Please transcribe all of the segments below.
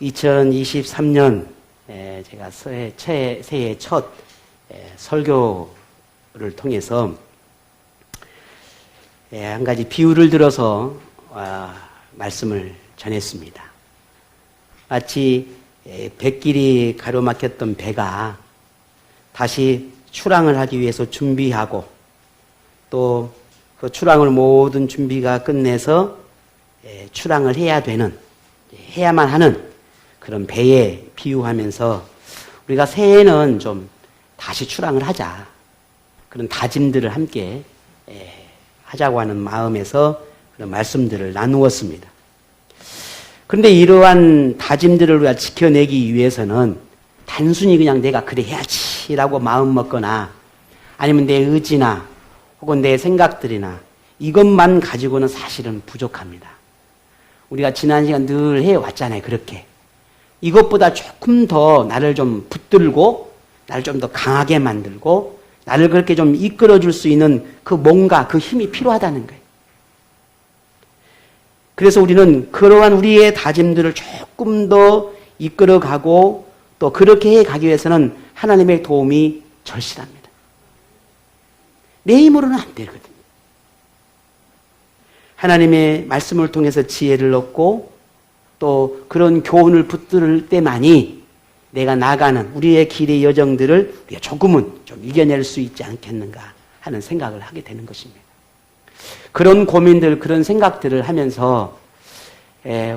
2023년 제가 새해 첫 설교를 통해서 한 가지 비유를 들어서 말씀을 전했습니다. 마치 뱃길이 가로막혔던 배가 다시 출항을 하기 위해서 준비하고 또 그 출항을 모든 준비가 끝내서 출항을 해야만 하는 그런 배에 비유하면서 우리가 새해에는 좀 다시 출항을 하자. 그런 다짐들을 함께 하자고 하는 마음에서 그런 말씀들을 나누었습니다. 그런데 이러한 다짐들을 우리가 지켜내기 위해서는 단순히 그냥 내가 그래 해야지라고 마음 먹거나 아니면 내 의지나 혹은 내 생각들이나 이것만 가지고는 사실은 부족합니다. 우리가 지난 시간 늘 해왔잖아요. 그렇게. 이것보다 조금 더 나를 좀 붙들고 나를 좀 더 강하게 만들고 나를 그렇게 좀 이끌어줄 수 있는 그 뭔가 그 힘이 필요하다는 거예요. 그래서 우리는 그러한 우리의 다짐들을 조금 더 이끌어가고 또 그렇게 해가기 위해서는 하나님의 도움이 절실합니다. 내 힘으로는 안 되거든요. 하나님의 말씀을 통해서 지혜를 얻고 또 그런 교훈을 붙들 때만이 내가 나가는 우리의 길의 여정들을 우리가 조금은 좀 이겨낼 수 있지 않겠는가 하는 생각을 하게 되는 것입니다. 그런 고민들, 그런 생각들을 하면서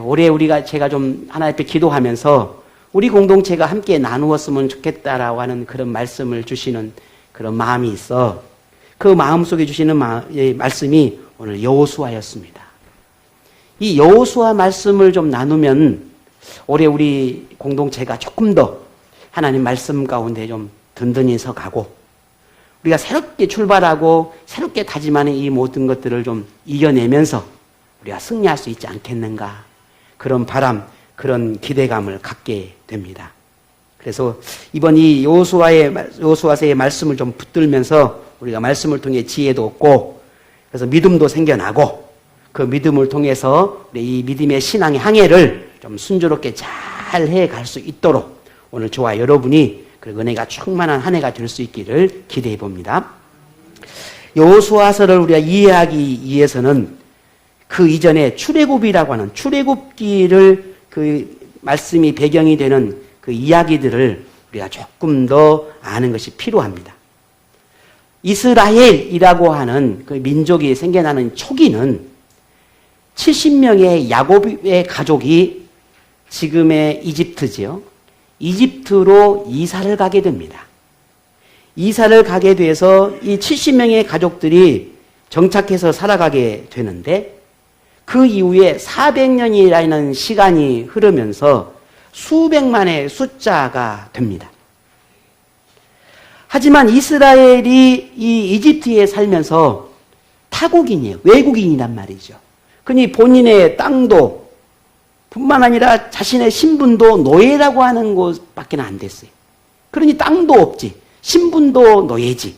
올해 제가 좀 하나님 앞에 기도하면서 우리 공동체가 함께 나누었으면 좋겠다라고 하는 그런 말씀을 주시는 그런 마음이 있어 그 마음속에 주시는 말씀이 오늘 여호수아였습니다. 이 여호수아 말씀을 좀 나누면 올해 우리 공동체가 조금 더 하나님 말씀 가운데 좀 든든히 서가고 우리가 새롭게 출발하고 새롭게 다짐하는 이 모든 것들을 좀 이겨내면서 우리가 승리할 수 있지 않겠는가 그런 바람, 그런 기대감을 갖게 됩니다. 그래서 이번 이 여호수아서의 말씀을 좀 붙들면서 우리가 말씀을 통해 지혜도 얻고 그래서 믿음도 생겨나고 그 믿음을 통해서 이 믿음의 신앙의 항해를 좀 순조롭게 잘 해갈 수 있도록 오늘 저와 여러분이 그 은혜가 충만한 한 해가 될 수 있기를 기대해 봅니다. 여호수아서를 우리가 이해하기 위해서는 그 이전에 출애굽이라고 하는 출애굽기를 그 말씀이 배경이 되는 그 이야기들을 우리가 조금 더 아는 것이 필요합니다. 이스라엘이라고 하는 그 민족이 생겨나는 초기는 70명의 야곱의 가족이 지금의 이집트지요. 이집트로 이사를 가게 됩니다. 이사를 가게 돼서 이 70명의 가족들이 정착해서 살아가게 되는데 그 이후에 400년이라는 시간이 흐르면서 수백만의 숫자가 됩니다. 하지만 이스라엘이 이 이집트에 살면서 타국인이에요. 외국인이란 말이죠. 그러니 본인의 땅도 뿐만 아니라 자신의 신분도 노예라고 하는 것밖에 안 됐어요. 그러니 땅도 없지. 신분도 노예지.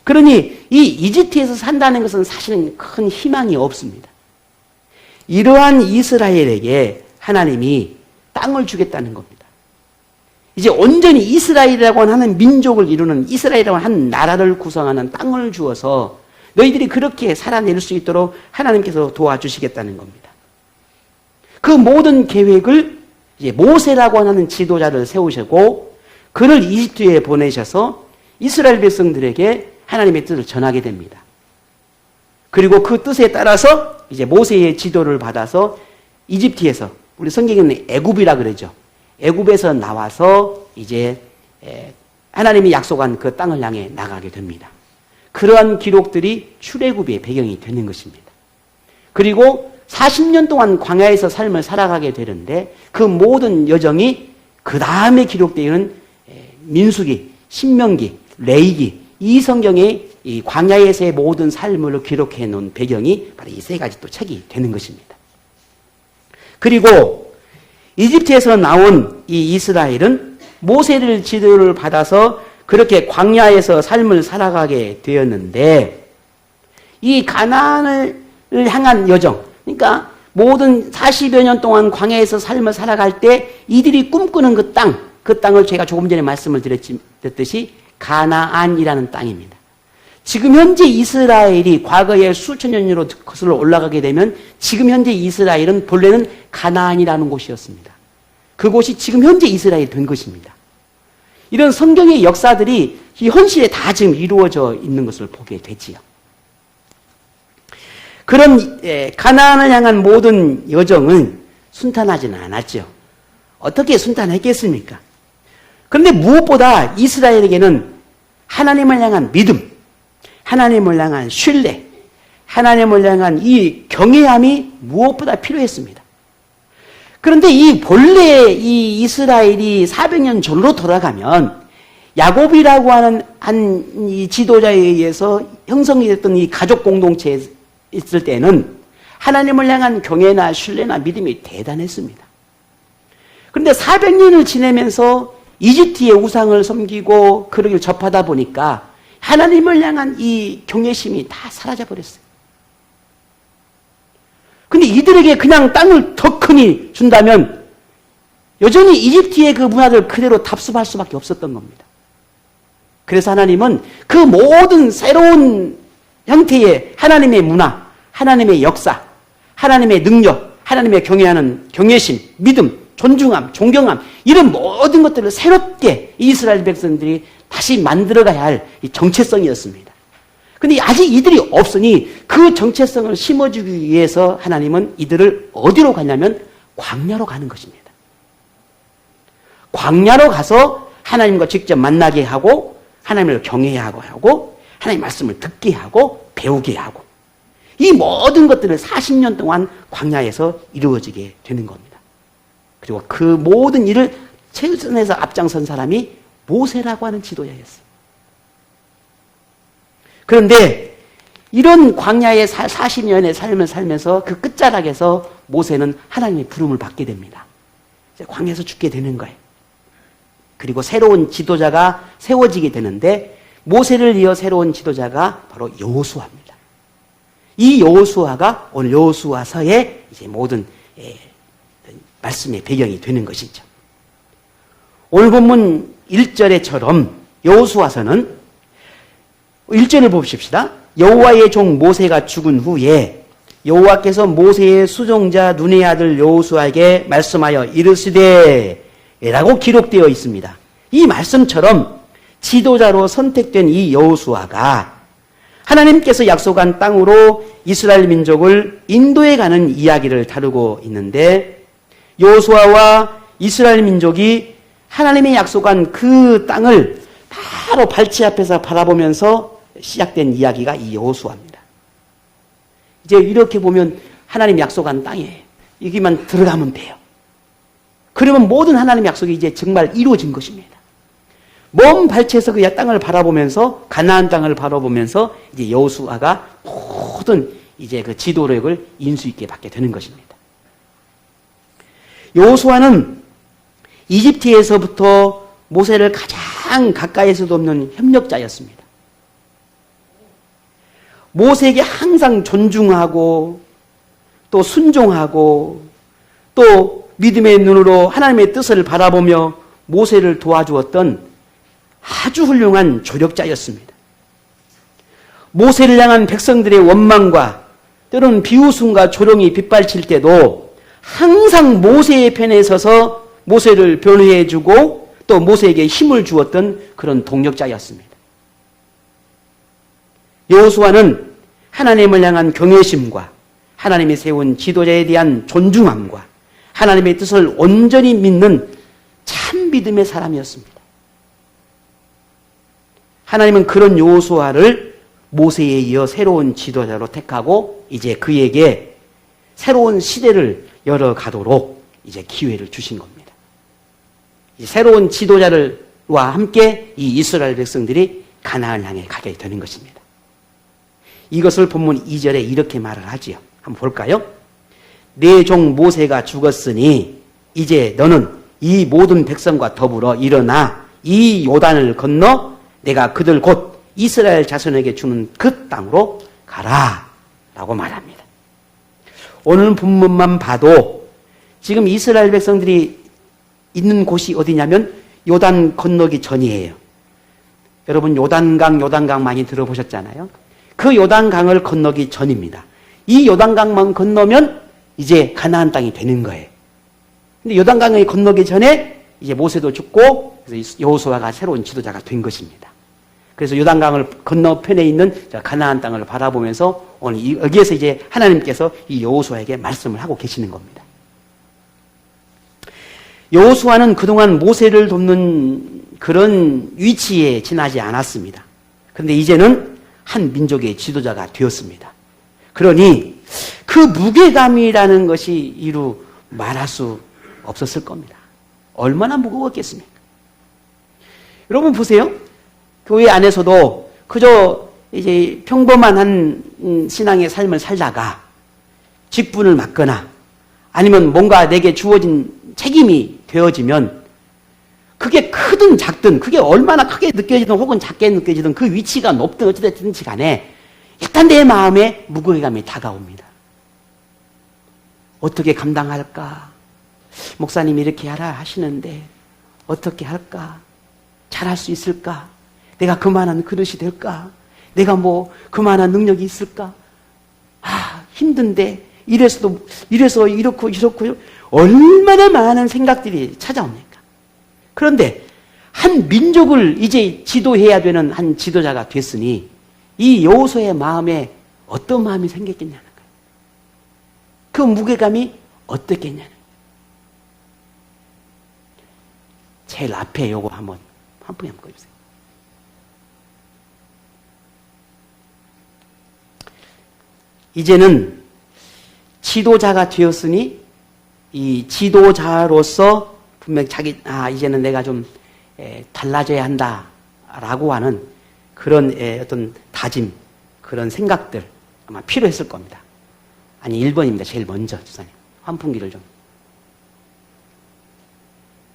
그러니 이 이집트에서 산다는 것은 사실은 큰 희망이 없습니다. 이러한 이스라엘에게 하나님이 땅을 주겠다는 겁니다. 이제 온전히 이스라엘이라고 하는 민족을 이루는 이스라엘이라고 하는 나라를 구성하는 땅을 주어서 너희들이 그렇게 살아낼 수 있도록 하나님께서 도와주시겠다는 겁니다. 그 모든 계획을 이제 모세라고 하는 지도자를 세우시고 그를 이집트에 보내셔서 이스라엘 백성들에게 하나님의 뜻을 전하게 됩니다. 그리고 그 뜻에 따라서 이제 모세의 지도를 받아서 이집트에서 우리 성경에는 애굽이라 그러죠. 애굽에서 나와서 이제 하나님이 약속한 그 땅을 향해 나가게 됩니다. 그러한 기록들이 출애굽의 배경이 되는 것입니다. 그리고 40년 동안 광야에서 삶을 살아가게 되는데 그 모든 여정이 그 다음에 기록되는 민수기, 신명기, 레위기 이 성경의 이 광야에서의 모든 삶을 기록해 놓은 배경이 바로 이 세 가지 또 책이 되는 것입니다. 그리고 이집트에서 나온 이 이스라엘은 모세를 지도를 받아서 그렇게 광야에서 삶을 살아가게 되었는데 이 가나안을 향한 여정, 그러니까 모든 40여 년 동안 광야에서 삶을 살아갈 때 이들이 꿈꾸는 그 땅을 제가 조금 전에 말씀을 드렸듯이 가나안이라는 땅입니다. 지금 현재 이스라엘이 과거에 수천 년으로 거슬러 올라가게 되면 지금 현재 이스라엘은 본래는 가나안이라는 곳이었습니다. 그곳이 지금 현재 이스라엘이 된 것입니다. 이런 성경의 역사들이 이 현실에 다 지금 이루어져 있는 것을 보게 되지요. 그런 가나안을 향한 모든 여정은 순탄하지는 않았죠. 어떻게 순탄했겠습니까? 그런데 무엇보다 이스라엘에게는 하나님을 향한 믿음, 하나님을 향한 신뢰, 하나님을 향한 이 경외함이 무엇보다 필요했습니다. 그런데 이 본래 이 이스라엘이 400년 전으로 돌아가면 야곱이라고 하는 한 이 지도자에 의해서 형성이 됐던 이 가족 공동체에 있을 때는 하나님을 향한 경외나 신뢰나 믿음이 대단했습니다. 그런데 400년을 지내면서 이집트의 우상을 섬기고 그러길 접하다 보니까 하나님을 향한 이 경외심이 다 사라져 버렸어요. 근데 이들에게 그냥 땅을 더 크니 준다면 여전히 이집트의 그 문화를 그대로 답습할 수밖에 없었던 겁니다. 그래서 하나님은 그 모든 새로운 형태의 하나님의 문화, 하나님의 역사, 하나님의 능력, 하나님의 경외하는 경외심, 믿음, 존중함, 존경함 이런 모든 것들을 새롭게 이스라엘 백성들이 다시 만들어가야 할 이 정체성이었습니다. 그런데 아직 이들이 없으니 그 정체성을 심어주기 위해서 하나님은 이들을 어디로 가냐면 광야로 가는 것입니다. 광야로 가서 하나님과 직접 만나게 하고 하나님을 경외하고 하고 하나님의 말씀을 듣게 하고 배우게 하고 이 모든 것들을 40년 동안 광야에서 이루어지게 되는 겁니다. 그리고 그 모든 일을 최선에서 앞장선 사람이 모세라고 하는 지도자였어요. 그런데 이런 광야의 40년의 삶을 살면서 그 끝자락에서 모세는 하나님의 부름을 받게 됩니다. 광야에서 죽게 되는 거예요. 그리고 새로운 지도자가 세워지게 되는데 모세를 이어 새로운 지도자가 바로 여호수아입니다. 이 여호수아가 오늘 여호수아서의 이제 모든 말씀의 배경이 되는 것이죠. 오늘 본문 1절에처럼 여호수아서는 1절을 봅시다. 여호와의 종 모세가 죽은 후에 여호와께서 모세의 수종자 눈의 아들 여호수아에게 말씀하여 이르시되 라고 기록되어 있습니다. 이 말씀처럼 지도자로 선택된 이 여호수아가 하나님께서 약속한 땅으로 이스라엘 민족을 인도해 가는 이야기를 다루고 있는데 여호수아와 이스라엘 민족이 하나님의 약속한 그 땅을 바로 발치 앞에서 바라보면서 시작된 이야기가 이 여호수아입니다. 이제 이렇게 보면 하나님 약속한 땅에 여기만 들어가면 돼요. 그러면 모든 하나님의 약속이 이제 정말 이루어진 것입니다. 먼 발치에서 그 땅을 바라보면서 가나안 땅을 바라보면서 이제 여호수아가 모든 이제 그 지도력을 인수 있게 받게 되는 것입니다. 여호수아는 이집트에서부터 모세를 가장 가까이에서도 없는 협력자였습니다. 모세에게 항상 존중하고 또 순종하고 또 믿음의 눈으로 하나님의 뜻을 바라보며 모세를 도와주었던 아주 훌륭한 조력자였습니다. 모세를 향한 백성들의 원망과 때로는 비웃음과 조롱이 빗발칠 때도 항상 모세의 편에 서서 모세를 변호해주고 또 모세에게 힘을 주었던 그런 동력자였습니다. 여호수아는 하나님을 향한 경외심과 하나님이 세운 지도자에 대한 존중함과 하나님의 뜻을 온전히 믿는 참 믿음의 사람이었습니다. 하나님은 그런 여호수아를 모세에 이어 새로운 지도자로 택하고 이제 그에게 새로운 시대를 열어가도록 이제 기회를 주신 겁니다. 새로운 지도자와 함께 이 이스라엘 백성들이 가나안을 향해 가게 되는 것입니다. 이것을 본문 2절에 이렇게 말을 하지요. 한번 볼까요? 내 종 모세가 죽었으니 이제 너는 이 모든 백성과 더불어 일어나 이 요단을 건너 내가 그들 곧 이스라엘 자손에게 주는 그 땅으로 가라 라고 말합니다. 오늘 본문만 봐도 지금 이스라엘 백성들이 있는 곳이 어디냐면 요단 건너기 전이에요. 여러분 요단강 많이 들어보셨잖아요. 그 요단강을 건너기 전입니다. 이 요단강만 건너면 이제 가나안 땅이 되는 거예요. 근데 요단강을 건너기 전에 이제 모세도 죽고 그래서 여호수아가 새로운 지도자가 된 것입니다. 그래서 요단강을 건너편에 있는 가나안 땅을 바라보면서 오늘 여기에서 이제 하나님께서 이 여호수아에게 말씀을 하고 계시는 겁니다. 여호수아는 그동안 모세를 돕는 그런 위치에 지나지 않았습니다. 그런데 이제는 한 민족의 지도자가 되었습니다. 그러니 그 무게감이라는 것이 이루 말할 수 없었을 겁니다. 얼마나 무거웠겠습니까? 여러분 보세요. 교회 안에서도 그저 이제 평범한 한 신앙의 삶을 살다가 직분을 맡거나 아니면 뭔가 내게 주어진 책임이 되어지면 그게 크든 작든 그게 얼마나 크게 느껴지든 혹은 작게 느껴지든 그 위치가 높든 어찌됐든지 간에 일단 내 마음에 무게감이 다가옵니다. 어떻게 감당할까? 목사님이 이렇게 하라 하시는데 어떻게 할까? 잘할 수 있을까? 내가 그만한 그릇이 될까? 내가 뭐 그만한 능력이 있을까? 힘든데 이래서 이렇고 얼마나 많은 생각들이 찾아옵니까? 그런데 한 민족을 이제 지도해야 되는 한 지도자가 됐으니 이 여호수아의 마음에 어떤 마음이 생겼겠냐는 거예요. 그 무게감이 어떻겠냐는 거예요. 제일 앞에 요거 한 분이 한번 꺼주세요. 이제는 지도자가 되었으니 이 지도자로서 분명 이제는 내가 좀 달라져야 한다라고 하는 그런 어떤 다짐, 그런 생각들 아마 필요했을 겁니다. 아니 1번입니다. 제일 먼저 주사님. 환풍기를 좀.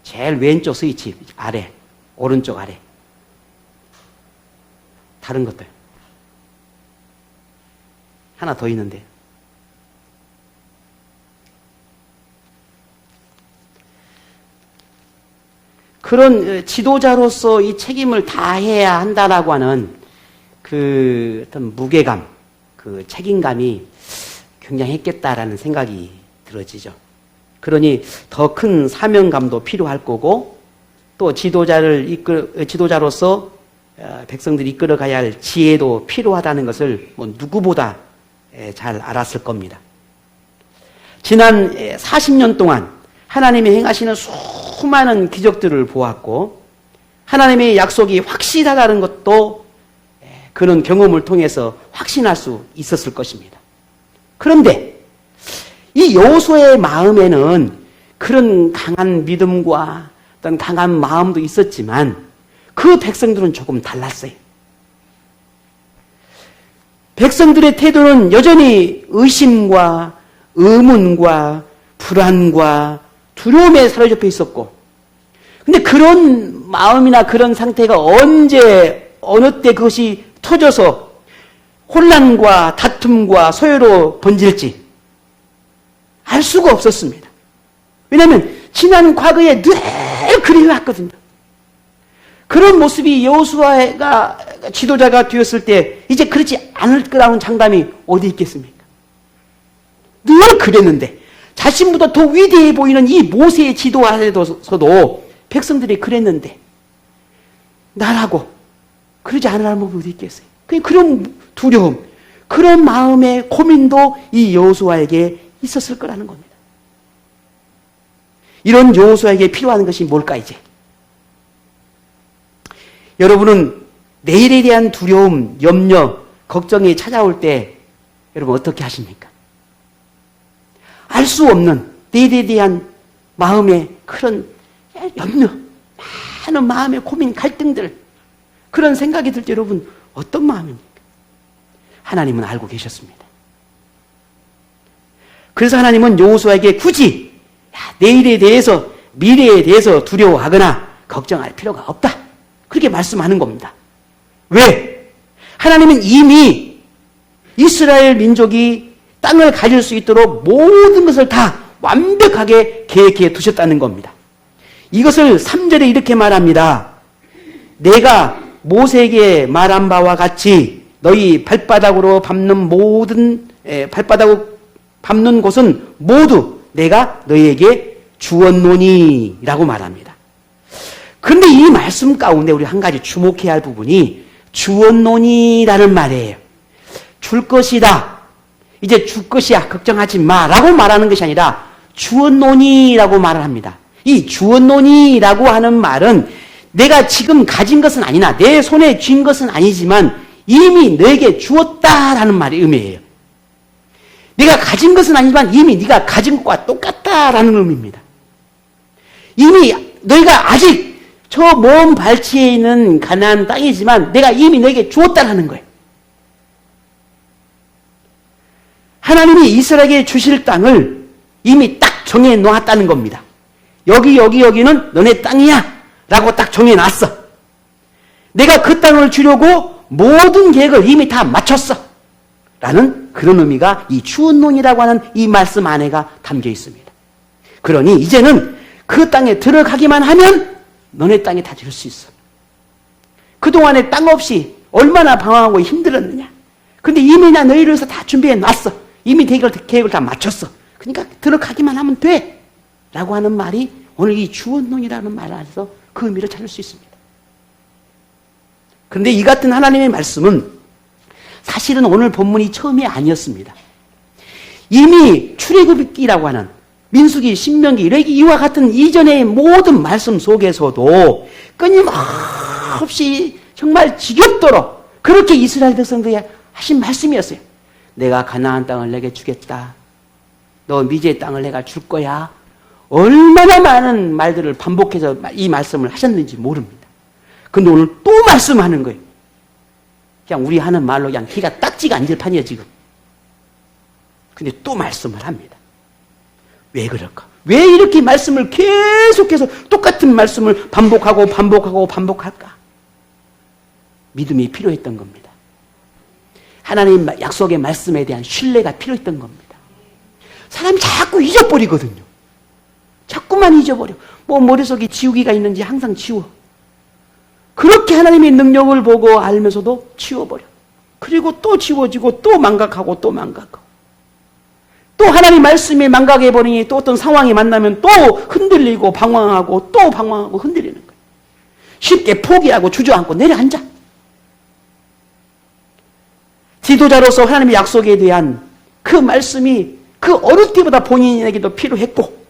제일 왼쪽 스위치 아래, 오른쪽 아래. 다른 것들. 하나 더 있는데. 그런 지도자로서 이 책임을 다해야 한다라고 하는 그 어떤 무게감, 그 책임감이 굉장했겠다라는 생각이 들어지죠. 그러니 더 큰 사명감도 필요할 거고 또 지도자로서 백성들이 이끌어가야 할 지혜도 필요하다는 것을 뭐 누구보다 잘 알았을 겁니다. 지난 40년 동안 하나님이 행하시는 수많은 기적들을 보았고 하나님의 약속이 확실하다는 것도 그런 경험을 통해서 확신할 수 있었을 것입니다. 그런데 이 여호수아의 마음에는 그런 강한 믿음과 어떤 강한 마음도 있었지만 그 백성들은 조금 달랐어요. 백성들의 태도는 여전히 의심과 의문과 불안과 두려움에 사로잡혀 있었고, 근데 그런 마음이나 그런 상태가 언제 어느 때 그것이 터져서 혼란과 다툼과 소요로 번질지 알 수가 없었습니다. 왜냐하면 지난 과거에 늘 그리워왔거든요. 그런 모습이 여호수아가 지도자가 되었을 때 이제 그렇지 않을 거라는 장담이 어디 있겠습니까? 늘 그랬는데 자신보다 더 위대해 보이는 이 모세의 지도 아래서도 백성들이 그랬는데 나라고 그러지 않을 사람이 어디 있겠어요? 그런 두려움, 그런 마음의 고민도 이 여호수아에게 있었을 거라는 겁니다. 이런 여호수아에게 필요한 것이 뭘까 이제? 여러분은 내일에 대한 두려움, 염려, 걱정이 찾아올 때 여러분 어떻게 하십니까? 알 수 없는 내일에 대한 마음의 그런 염려, 많은 마음의 고민, 갈등들, 그런 생각이 들 때 여러분 어떤 마음입니까? 하나님은 알고 계셨습니다. 그래서 하나님은 여호수아에게 굳이 내일에 대해서, 미래에 대해서 두려워하거나 걱정할 필요가 없다, 그렇게 말씀하는 겁니다. 왜? 하나님은 이미 이스라엘 민족이 땅을 가질 수 있도록 모든 것을 다 완벽하게 계획해 두셨다는 겁니다. 이것을 3절에 이렇게 말합니다. 내가 모세에게 말한 바와 같이 너희 발바닥으로 밟는 발바닥으로 밟는 곳은 모두 내가 너희에게 주었노니 라고 말합니다. 그런데 이 말씀 가운데 우리 한 가지 주목해야 할 부분이 주었노니 라는 말이에요. 줄 것이다. 이제 줄 것이야. 걱정하지 마. 라고 말하는 것이 아니라 주었노니 라고 말을 합니다. 이 주었노니 라고 하는 말은 내가 지금 가진 것은 아니나 내 손에 쥔 것은 아니지만 이미 너에게 주었다라는 말의 의미예요. 내가 가진 것은 아니지만 이미 네가 가진 것과 똑같다라는 의미입니다. 이미 너희가 아직 저 먼 발치에 있는 가나안 땅이지만 내가 이미 너에게 주었다라는 거예요. 하나님이 이스라엘에게 주실 땅을 이미 딱 정해 놓았다는 겁니다. 여기는 너네 땅이야 라고 딱 정해놨어. 내가 그 땅을 주려고 모든 계획을 이미 다 마쳤어 라는 그런 의미가 이 주었노니라고 하는 이 말씀 안에가 담겨 있습니다. 그러니 이제는 그 땅에 들어가기만 하면 너네 땅에 다 줄 수 있어. 그동안에 땅 없이 얼마나 방황하고 힘들었느냐. 근데 이미 나 너희를 위해서 다 준비해 놨어. 이미 계획을 다 마쳤어. 그러니까 들어가기만 하면 돼 라고 하는 말이 오늘 이 주었노니라는 말 안에서 그 의미를 찾을 수 있습니다. 그런데 이 같은 하나님의 말씀은 사실은 오늘 본문이 처음이 아니었습니다. 이미 출애굽기라고 하는 민수기, 신명기, 레위기 이와 같은 이전의 모든 말씀 속에서도 끊임없이 정말 지겹도록 그렇게 이스라엘 백성들에게 하신 말씀이었어요. 내가 가나안 땅을 내게 주겠다. 너 미지의 땅을 내가 줄 거야. 얼마나 많은 말들을 반복해서 이 말씀을 하셨는지 모릅니다. 근데 오늘 또 말씀하는 거예요. 그냥 우리 하는 말로 그냥 귀가 딱지가 앉을 판이에요, 지금. 근데 또 말씀을 합니다. 왜 그럴까? 왜 이렇게 말씀을 계속해서 똑같은 말씀을 반복할까? 믿음이 필요했던 겁니다. 하나님 약속의 말씀에 대한 신뢰가 필요했던 겁니다. 사람이 자꾸 잊어버리거든요. 자꾸만 잊어버려. 뭐 머릿속에 지우개가 있는지 항상 지워. 그렇게 하나님의 능력을 보고 알면서도 지워버려. 그리고 또 지워지고 또 망각하고 또 망각하고. 또 하나님 말씀에 망각해버리니 또 어떤 상황이 만나면 또 흔들리고 방황하고 또 방황하고 흔들리는 거예요. 쉽게 포기하고 주저앉고 내려앉아. 지도자로서 하나님의 약속에 대한 그 말씀이 그 어느 때보다 본인에게도 필요했고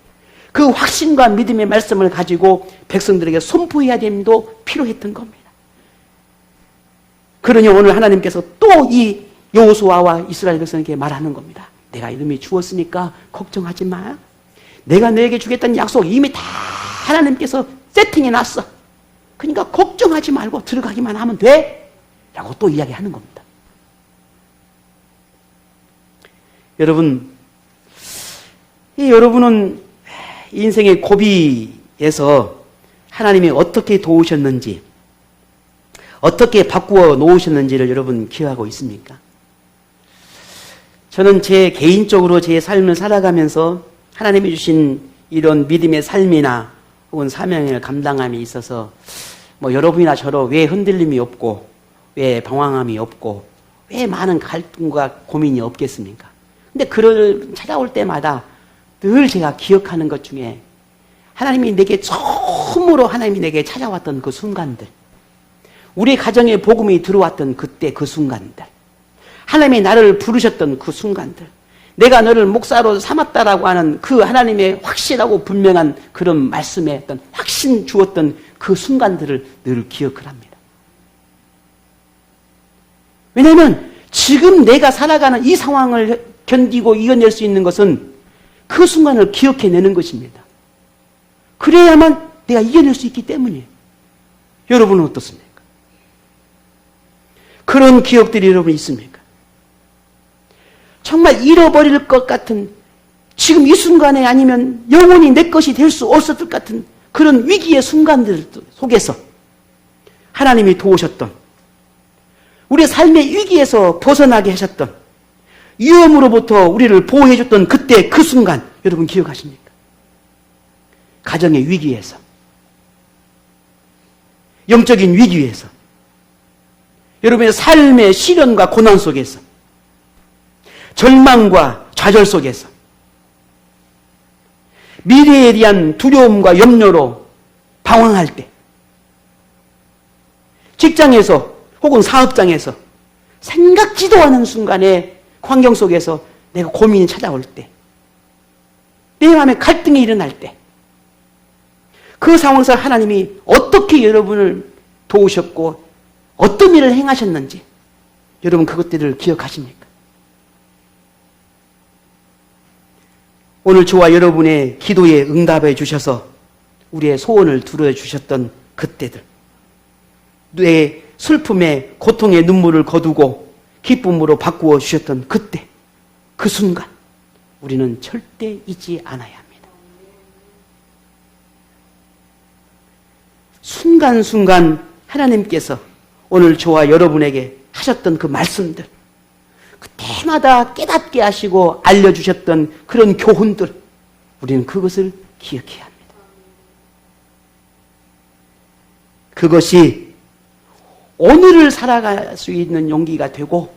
그 확신과 믿음의 말씀을 가지고 백성들에게 선포해야 됨도 필요했던 겁니다. 그러니 오늘 하나님께서 또 이 여호수아와 이스라엘 백성에게 말하는 겁니다. 내가 이름이 주었으니까 걱정하지 마. 내가 너에게 주겠다는 약속 이미 다 하나님께서 세팅해 놨어. 그러니까 걱정하지 말고 들어가기만 하면 돼. 라고 또 이야기하는 겁니다. 여러분은 인생의 고비에서 하나님이 어떻게 도우셨는지, 어떻게 바꾸어 놓으셨는지를 여러분 기억하고 있습니까? 저는 제 개인적으로 제 삶을 살아가면서 하나님이 주신 이런 믿음의 삶이나 혹은 사명을 감당함이 있어서 뭐 여러분이나 저로 왜 흔들림이 없고 왜 방황함이 없고 왜 많은 갈등과 고민이 없겠습니까? 근데 그를 찾아올 때마다 늘 제가 기억하는 것 중에 하나님이 내게 처음으로 하나님이 내게 찾아왔던 그 순간들, 우리 가정에 복음이 들어왔던 그때 그 순간들, 하나님이 나를 부르셨던 그 순간들, 내가 너를 목사로 삼았다라고 하는 그 하나님의 확실하고 분명한 그런 말씀에 어떤 확신 주었던 그 순간들을 늘 기억을 합니다. 왜냐하면 지금 내가 살아가는 이 상황을 견디고 이겨낼 수 있는 것은 그 순간을 기억해내는 것입니다. 그래야만 내가 이겨낼 수 있기 때문이에요. 여러분은 어떻습니까? 그런 기억들이 여러분 있습니까? 정말 잃어버릴 것 같은, 지금 이 순간에 아니면 영원히 내 것이 될 수 없을 것 같은 그런 위기의 순간들 속에서 하나님이 도우셨던, 우리 삶의 위기에서 벗어나게 하셨던, 위험으로부터 우리를 보호해줬던 그때 그 순간 여러분 기억하십니까? 가정의 위기에서, 영적인 위기에서, 여러분의 삶의 시련과 고난 속에서, 절망과 좌절 속에서, 미래에 대한 두려움과 염려로 방황할 때, 직장에서 혹은 사업장에서 생각지도 않은 순간에 환경 속에서 내가 고민이 찾아올 때, 내 마음에 갈등이 일어날 때, 그 상황에서 하나님이 어떻게 여러분을 도우셨고 어떤 일을 행하셨는지 여러분 그것들을 기억하십니까? 오늘 저와 여러분의 기도에 응답해 주셔서 우리의 소원을 들어주셨던 그때들, 내 슬픔에 고통의 눈물을 거두고 기쁨으로 바꾸어 주셨던 그때, 그 순간 우리는 절대 잊지 않아야 합니다. 순간순간 하나님께서 오늘 저와 여러분에게 하셨던 그 말씀들, 그때마다 깨닫게 하시고 알려주셨던 그런 교훈들, 우리는 그것을 기억해야 합니다. 그것이 오늘을 살아갈 수 있는 용기가 되고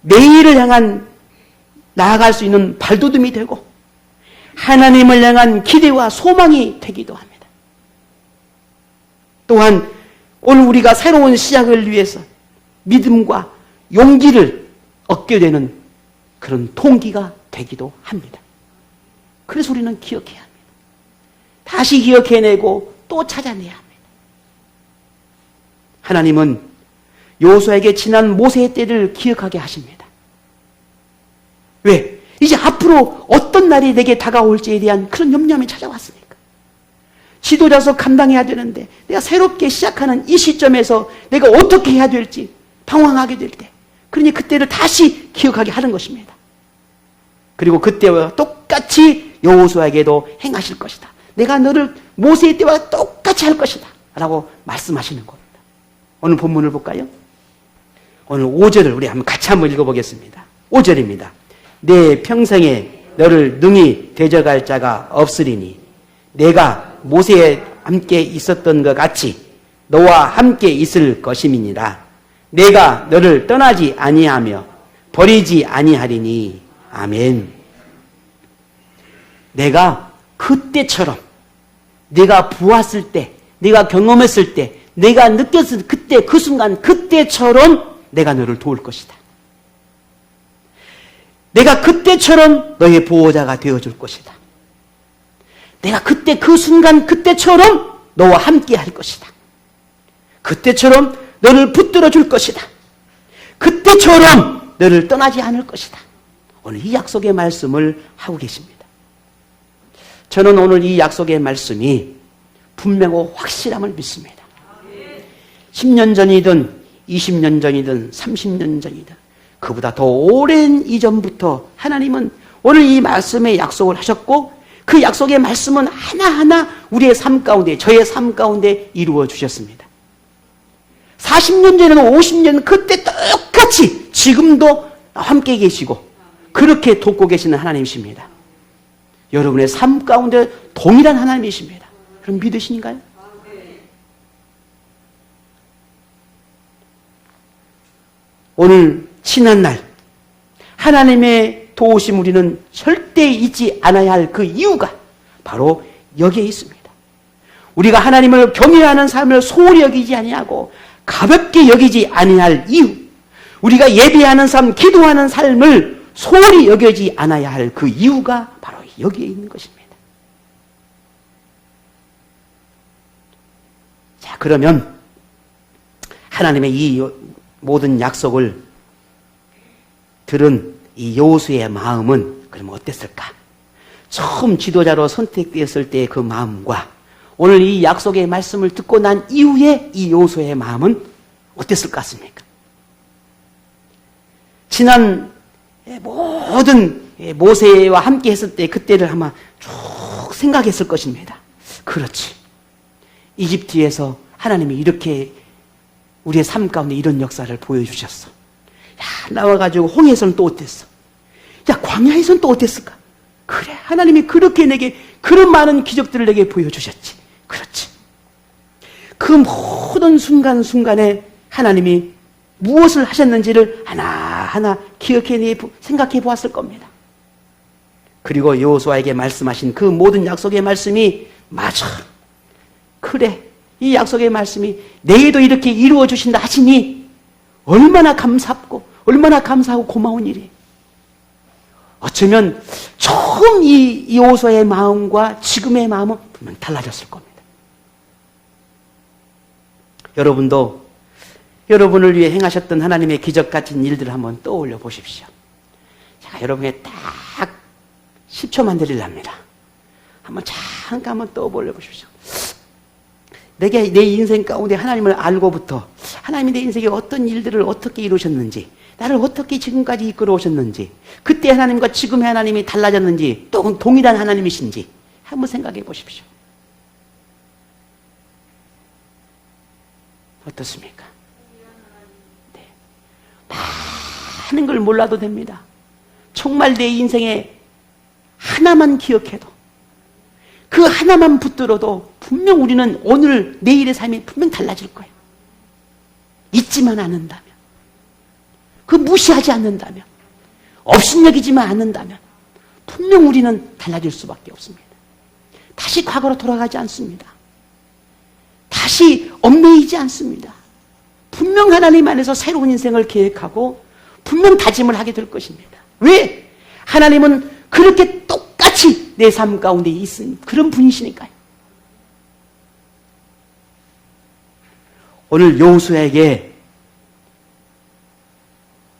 내일을 향한 나아갈 수 있는 발돋움이 되고 하나님을 향한 기대와 소망이 되기도 합니다. 또한 오늘 우리가 새로운 시작을 위해서 믿음과 용기를 얻게 되는 그런 동기가 되기도 합니다. 그래서 우리는 기억해야 합니다. 다시 기억해내고 또 찾아내야 합니다. 하나님은 여호수아에게 지난 모세의 때를 기억하게 하십니다. 왜? 이제 앞으로 어떤 날이 내게 다가올지에 대한 그런 염려함이 찾아왔으니까. 지도자서 감당해야 되는데 내가 새롭게 시작하는 이 시점에서 내가 어떻게 해야 될지 방황하게 될 때, 그러니 그때를 다시 기억하게 하는 것입니다. 그리고 그때와 똑같이 여호수아에게도 행하실 것이다. 내가 너를 모세의 때와 똑같이 할 것이다 라고 말씀하시는 겁니다. 오늘 본문을 볼까요? 오늘 5절을 우리 같이 한번 읽어보겠습니다. 5절입니다. 내 평생에 너를 능히 대적할 자가 없으리니 내가 모세에 함께 있었던 것 같이 너와 함께 있을 것임이니라. 내가 너를 떠나지 아니하며 버리지 아니하리니. 아멘. 내가 그때처럼, 내가 보았을 때, 내가 경험했을 때, 내가 느꼈을 그때, 그 순간, 그때처럼 내가 너를 도울 것이다. 내가 그때처럼 너의 보호자가 되어줄 것이다. 내가 그때, 그 순간, 그때처럼 너와 함께 할 것이다. 그때처럼 너를 붙들어 줄 것이다. 그때처럼 너를 떠나지 않을 것이다. 오늘 이 약속의 말씀을 하고 계십니다. 저는 오늘 이 약속의 말씀이 분명하고 확실함을 믿습니다. 10년 전이든 20년 전이든 30년 전이든 그보다 더 오랜 이전부터 하나님은 오늘 이 말씀의 약속을 하셨고 그 약속의 말씀은 하나하나 우리의 삶 가운데, 저의 삶 가운데 이루어 주셨습니다. 40년 전에는 50년 그때 똑같이 지금도 함께 계시고 그렇게 돕고 계시는 하나님이십니다. 여러분의 삶 가운데 동일한 하나님이십니다. 그럼 믿으시는가요? 오늘 지난날 하나님의 도우심 우리는 절대 잊지 않아야 할 그 이유가 바로 여기에 있습니다. 우리가 하나님을 경외하는 삶을 소홀히 여기지 아니하고 가볍게 여기지 아니할 이유, 우리가 예배하는 삶, 기도하는 삶을 소홀히 여기지 않아야 할 그 이유가 바로 여기에 있는 것입니다. 자, 그러면 하나님의 이 모든 약속을 들은 이 여호수아의 마음은 그러면 어땠을까? 처음 지도자로 선택되었을 때의 그 마음과 오늘 이 약속의 말씀을 듣고 난 이후에 이 여호수아의 마음은 어땠을 것 같습니까? 지난 모든 모세와 함께 했을 때 그때를 아마 쭉 생각했을 것입니다. 그렇지. 이집트에서 하나님이 이렇게 우리의 삶 가운데 이런 역사를 보여주셨어. 나와가지고 홍해에서는 또 어땠어? 야, 광야에서는 또 어땠을까? 그래, 하나님이 그렇게 내게 그런 많은 기적들을 내게 보여주셨지. 그렇지. 그 모든 순간순간에 하나님이 무엇을 하셨는지를 하나하나 기억해 생각해 보았을 겁니다. 그리고 여호수아에게 말씀하신 그 모든 약속의 말씀이 맞아. 그래. 이 약속의 말씀이 내게도 이렇게 이루어 주신다 하시니 얼마나 감사하고 얼마나 감사하고 고마운 일이에요. 어쩌면 처음 이 여호수아의 마음과 지금의 마음은 분명 달라졌을 겁니다. 여러분도 여러분을 위해 행하셨던 하나님의 기적 같은 일들을 한번 떠올려 보십시오. 제가 여러분에게 딱 10초만 드리랍니다. 한번 잠깐 한번 떠올려 보십시오. 내 인생 가운데 하나님을 알고부터 하나님이 내 인생에 어떤 일들을 어떻게 이루셨는지, 나를 어떻게 지금까지 이끌어 오셨는지, 그때 하나님과 지금의 하나님이 달라졌는지, 또 동일한 하나님이신지 한번 생각해 보십시오. 어떻습니까? 네. 많은 걸 몰라도 됩니다. 정말 내 인생에 하나만 기억해도, 그 하나만 붙들어도 분명 우리는 오늘 내일의 삶이 분명 달라질 거예요. 잊지만 않는다면, 그 무시하지 않는다면, 업신여기지만 않는다면 분명 우리는 달라질 수밖에 없습니다. 다시 과거로 돌아가지 않습니다. 다시 얽매이지 않습니다. 분명 하나님 안에서 새로운 인생을 계획하고 분명 다짐을 하게 될 것입니다. 왜? 하나님은 그렇게 똑같이 내 삶 가운데 있은 그런 분이시니까요. 오늘 여호수아에게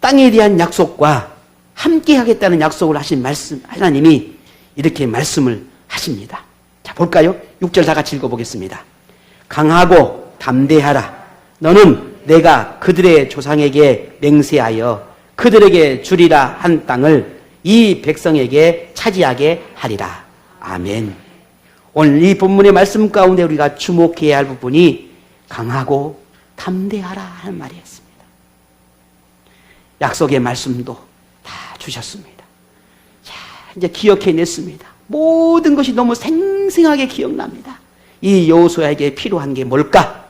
땅에 대한 약속과 함께 하겠다는 약속을 하신 말씀, 하나님이 이렇게 말씀을 하십니다. 자, 볼까요? 6절 다 같이 읽어보겠습니다. 강하고 담대하라. 너는 내가 그들의 조상에게 맹세하여 그들에게 주리라 한 땅을 이 백성에게 차지하게 하리라. 아멘. 오늘 이 본문의 말씀 가운데 우리가 주목해야 할 부분이 강하고 담대하라 하는 말이었습니다. 약속의 말씀도 다 주셨습니다. 자, 이제 기억해냈습니다. 모든 것이 너무 생생하게 기억납니다. 이 여호수아에게 필요한 게 뭘까?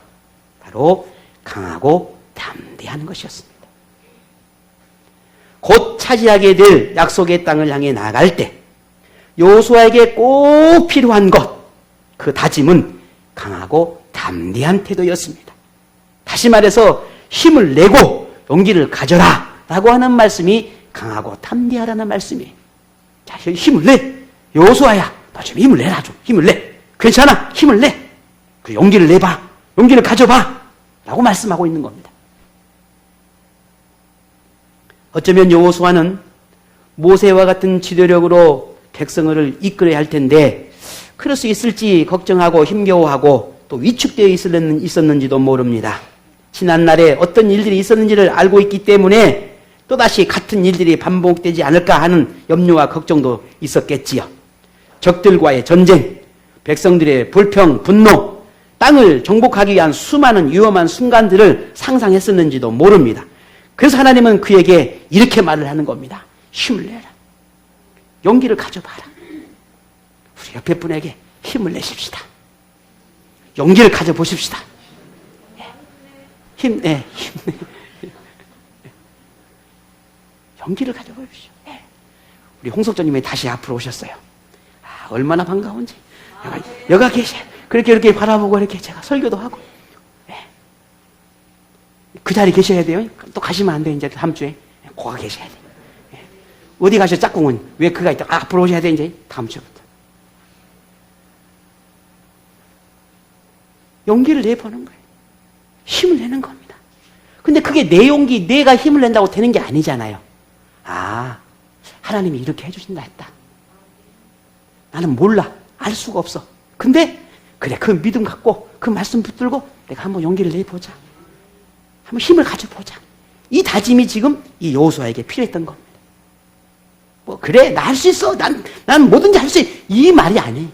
바로 강하고 담대한 것이었습니다. 곧 차지하게 될 약속의 땅을 향해 나아갈 때 여호수아에게 꼭 필요한 것, 그 다짐은 강하고 담대한 태도였습니다. 다시 말해서 힘을 내고 용기를 가져라 라고 하는 말씀이 강하고 담대하라는 말씀이에요. 자, 힘을 내. 여호수아야, 너 좀 힘을 내라. 좀 힘을 내. 괜찮아. 힘을 내. 그 용기를 내봐. 용기를 가져봐. 라고 말씀하고 있는 겁니다. 어쩌면 여호수아는 모세와 같은 지도력으로 백성을 이끌어야 할 텐데 그럴 수 있을지 걱정하고 힘겨워하고 또 위축되어 있었는지도 모릅니다. 지난날에 어떤 일들이 있었는지를 알고 있기 때문에 또다시 같은 일들이 반복되지 않을까 하는 염려와 걱정도 있었겠지요. 적들과의 전쟁, 백성들의 불평, 분노, 땅을 정복하기 위한 수많은 위험한 순간들을 상상했었는지도 모릅니다. 그래서 하나님은 그에게 이렇게 말을 하는 겁니다. 힘을 내라. 용기를 가져봐라. 우리 옆에 분에게 힘을 내십시다. 용기를 가져보십시다. 힘. 용기를 가져보십시오. 우리 홍석조님이 다시 앞으로 오셨어요. 아, 얼마나 반가운지. 여가 계셔. 그렇게 이렇게 바라보고 이렇게 제가 설교도 하고. 그 자리에 계셔야 돼요. 또 가시면 안 돼요. 이제 다음 주에. 거가 계셔야 돼요. 어디 가셔, 짝꿍은? 왜 그가 있다? 아, 앞으로 오셔야 돼, 이제. 다음 주부터. 용기를 내보는 거예요. 힘을 내는 겁니다. 근데 그게 내 용기, 내가 힘을 낸다고 되는 게 아니잖아요. 아, 하나님이 이렇게 해주신다 했다. 나는 몰라. 알 수가 없어. 근데, 그래, 그 믿음 갖고, 그 말씀 붙들고, 내가 한번 용기를 내보자. 한번 힘을 가져보자. 이 다짐이 지금 이 여호수아에게 필요했던 겁니다. 뭐, 그래, 나 할 수 있어. 난 뭐든지 할 수 있어. 이 말이 아니에요.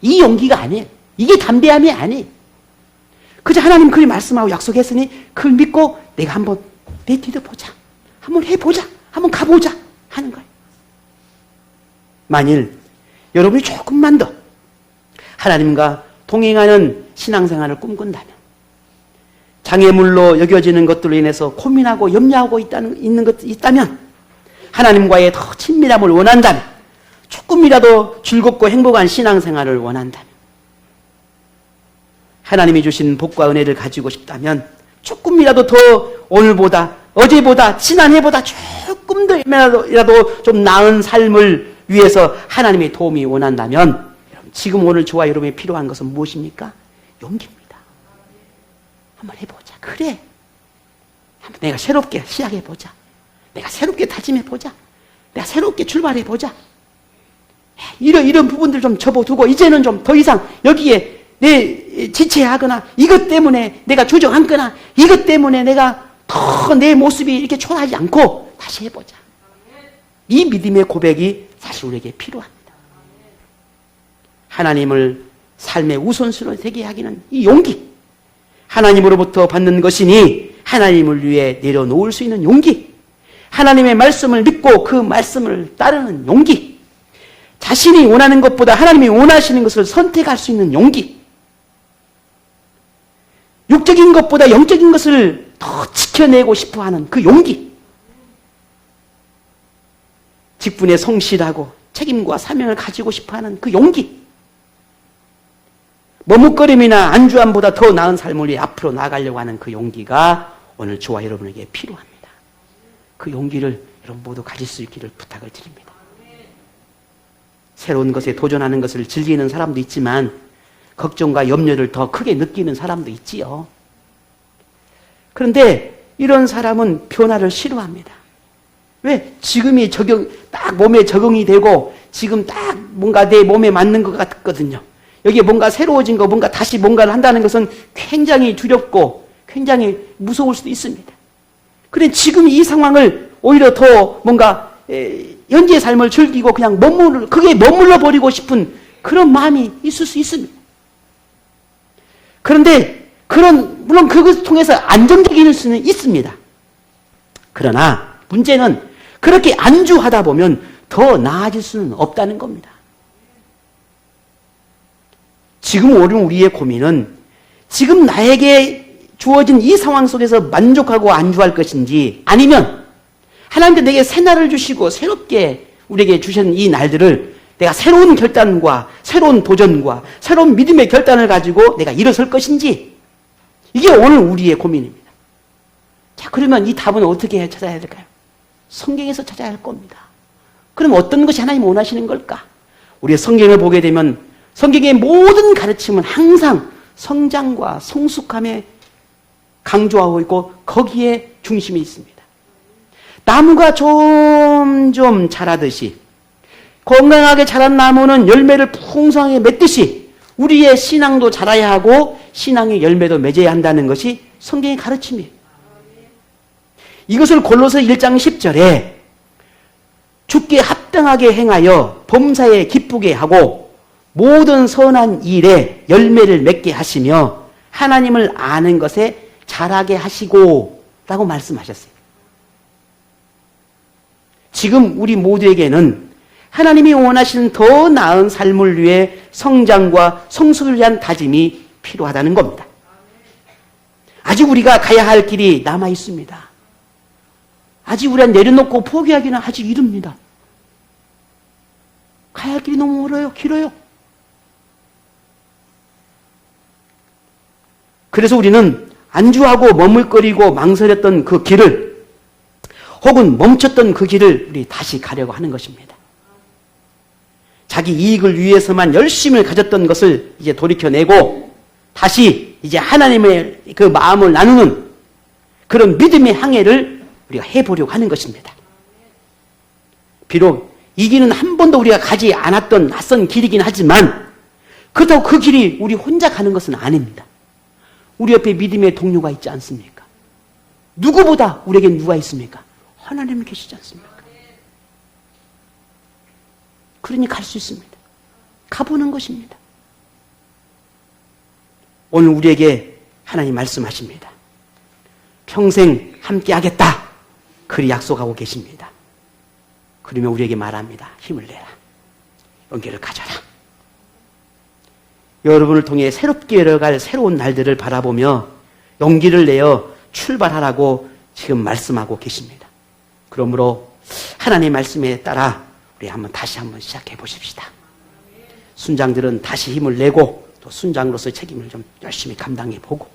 이 용기가 아니에요. 이게 담대함이 아니에요. 그저 하나님 그리 말씀하고 약속했으니 그걸 믿고 내가 한번 내디뎌 보자. 한번 해보자. 한번 가보자. 하는 거예요. 만일 여러분이 조금만 더 하나님과 동행하는 신앙생활을 꿈꾼다면, 장애물로 여겨지는 것들로 인해서 고민하고 염려하고 있는 것이 있다면, 하나님과의 더 친밀함을 원한다면, 조금이라도 즐겁고 행복한 신앙생활을 원한다면, 하나님이 주신 복과 은혜를 가지고 싶다면, 조금이라도 더 오늘보다, 어제보다, 지난해보다 조금 더이라도 좀 나은 삶을 위해서 하나님의 도움이 원한다면, 지금 오늘 저와 여러분이 필요한 것은 무엇입니까? 용기입니다. 한번 해보자. 그래. 한번 내가 새롭게 시작해보자. 내가 새롭게 다짐해보자. 내가 새롭게 출발해보자. 이런 부분들 좀 접어두고, 이제는 좀 더 이상 여기에 내 지체하거나, 이것 때문에 내가 조정하거나, 이것 때문에 내가 더 내 모습이 이렇게 초라하지 않고 다시 해보자. 이 믿음의 고백이 사실 우리에게 필요합니다. 하나님을 삶의 우선순위로 되게 하기는 이 용기, 하나님으로부터 받는 것이니 하나님을 위해 내려놓을 수 있는 용기, 하나님의 말씀을 믿고 그 말씀을 따르는 용기, 자신이 원하는 것보다 하나님이 원하시는 것을 선택할 수 있는 용기, 육적인 것보다 영적인 것을 더 지켜내고 싶어하는 그 용기, 직분에 성실하고 책임과 사명을 가지고 싶어하는 그 용기, 머뭇거림이나 안주함보다 더 나은 삶을 위해 앞으로 나가려고 하는 그 용기가 오늘 저와 여러분에게 필요합니다. 그 용기를 여러분 모두 가질 수 있기를 부탁을 드립니다. 새로운 것에 도전하는 것을 즐기는 사람도 있지만 걱정과 염려를 더 크게 느끼는 사람도 있지요. 그런데 이런 사람은 변화를 싫어합니다. 왜? 지금이 딱 몸에 적응이 되고 지금 딱 뭔가 내 몸에 맞는 것 같거든요. 여기에 뭔가 새로워진 거, 뭔가 다시 뭔가를 한다는 것은 굉장히 두렵고 굉장히 무서울 수도 있습니다. 그런데 지금 이 상황을 오히려 더 뭔가 현재의 삶을 즐기고 그냥 그게 머물러 버리고 싶은 그런 마음이 있을 수 있습니다. 그런데 물론 그것을 통해서 안정적일 수는 있습니다. 그러나 문제는 그렇게 안주하다 보면 더 나아질 수는 없다는 겁니다. 지금 오른 우리의 고민은 지금 나에게 주어진 이 상황 속에서 만족하고 안주할 것인지, 아니면 하나님께 내게 새 날을 주시고 새롭게 우리에게 주신 이 날들을 내가 새로운 결단과 새로운 도전과 새로운 믿음의 결단을 가지고 내가 일어설 것인지, 이게 오늘 우리의 고민입니다. 자, 그러면 이 답은 어떻게 찾아야 될까요? 성경에서 찾아야 할 겁니다. 그럼 어떤 것이 하나님 원하시는 걸까? 우리의 성경을 보게 되면 성경의 모든 가르침은 항상 성장과 성숙함에 강조하고 있고 거기에 중심이 있습니다. 나무가 점점 자라듯이, 건강하게 자란 나무는 열매를 풍성하게 맺듯이 우리의 신앙도 자라야 하고 신앙의 열매도 맺어야 한다는 것이 성경의 가르침이에요. 이것을 골로새 1장 10절에 주께 합당하게 행하여 범사에 기쁘게 하고 모든 선한 일에 열매를 맺게 하시며 하나님을 아는 것에 자라게 하시고 라고 말씀하셨어요. 지금 우리 모두에게는 하나님이 원하시는 더 나은 삶을 위해 성장과 성숙을 위한 다짐이 필요하다는 겁니다. 아직 우리가 가야 할 길이 남아 있습니다. 아직 우리가 내려놓고 포기하기는 아직 이릅니다. 가야 할 길이 너무 멀어요. 길어요. 그래서 우리는 안주하고 머물거리고 망설였던 그 길을, 혹은 멈췄던 그 길을 우리 다시 가려고 하는 것입니다. 자기 이익을 위해서만 열심을 가졌던 것을 이제 돌이켜내고 다시 이제 하나님의 그 마음을 나누는 그런 믿음의 항해를 우리가 해보려고 하는 것입니다. 비록 이 길은 한 번도 우리가 가지 않았던 낯선 길이긴 하지만 그렇다고 그 길이 우리 혼자 가는 것은 아닙니다. 우리 옆에 믿음의 동료가 있지 않습니까? 누구보다 우리에게 누가 있습니까? 하나님이 계시지 않습니까? 그러니 갈 수 있습니다. 가보는 것입니다. 오늘 우리에게 하나님 말씀하십니다. 평생 함께 하겠다. 그리 약속하고 계십니다. 그러면 우리에게 말합니다. 힘을 내라. 용기를 가져라. 여러분을 통해 새롭게 열어갈 새로운 날들을 바라보며 용기를 내어 출발하라고 지금 말씀하고 계십니다. 그러므로 하나님의 말씀에 따라 우리 다시 한번 시작해 보십시다. 순장들은 다시 힘을 내고 또 순장으로서의 책임을 좀 열심히 감당해 보고,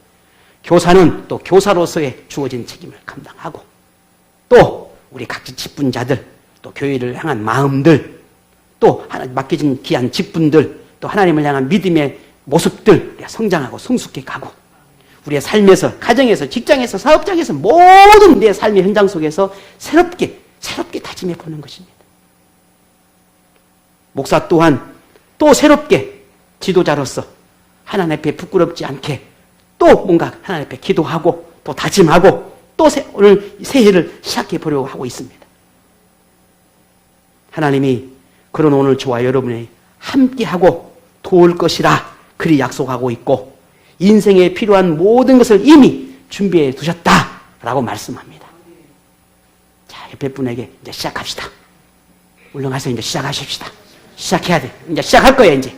교사는 또 교사로서의 주어진 책임을 감당하고, 또 우리 각지 직분자들, 또 교회를 향한 마음들, 또 하나님 맡겨진 귀한 직분들, 또 하나님을 향한 믿음의 모습들, 우리가 성장하고 성숙해 가고, 우리의 삶에서, 가정에서, 직장에서, 사업장에서, 모든 내 삶의 현장 속에서 새롭게 다짐해 보는 것입니다. 목사 또한 또 새롭게 지도자로서 하나님 앞에 부끄럽지 않게 또 뭔가 하나님 앞에 기도하고 또 다짐하고 또 오늘 새해를 시작해 보려고 하고 있습니다. 하나님이 그런 오늘 저와 여러분이 함께하고 도울 것이라 그리 약속하고 있고, 인생에 필요한 모든 것을 이미 준비해 두셨다라고 말씀합니다. 자, 옆에 분에게 이제 시작합시다. 물러가서 이제 시작하십시다. 시작해야 돼. 이제 시작할 거예요, 이제.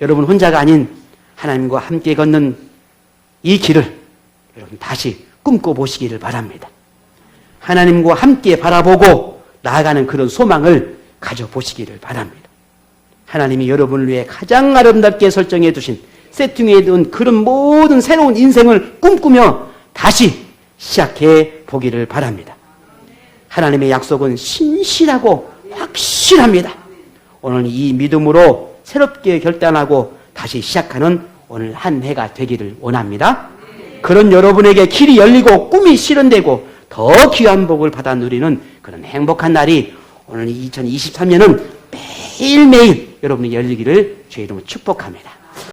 여러분 혼자가 아닌 하나님과 함께 걷는 이 길을 여러분 다시 꿈꿔보시기를 바랍니다. 하나님과 함께 바라보고 나아가는 그런 소망을 가져보시기를 바랍니다. 하나님이 여러분을 위해 가장 아름답게 설정해 두신, 세팅해 둔 그런 모든 새로운 인생을 꿈꾸며 다시 시작해 보기를 바랍니다. 하나님의 약속은 신실하고 확실합니다. 오늘 이 믿음으로 새롭게 결단하고 다시 시작하는 오늘 한 해가 되기를 원합니다. 그런 여러분에게 길이 열리고 꿈이 실현되고 더 귀한 복을 받아 누리는 그런 행복한 날이 오늘 2023년은 매일매일 여러분이 열리기를 주의 이름으로 축복합니다.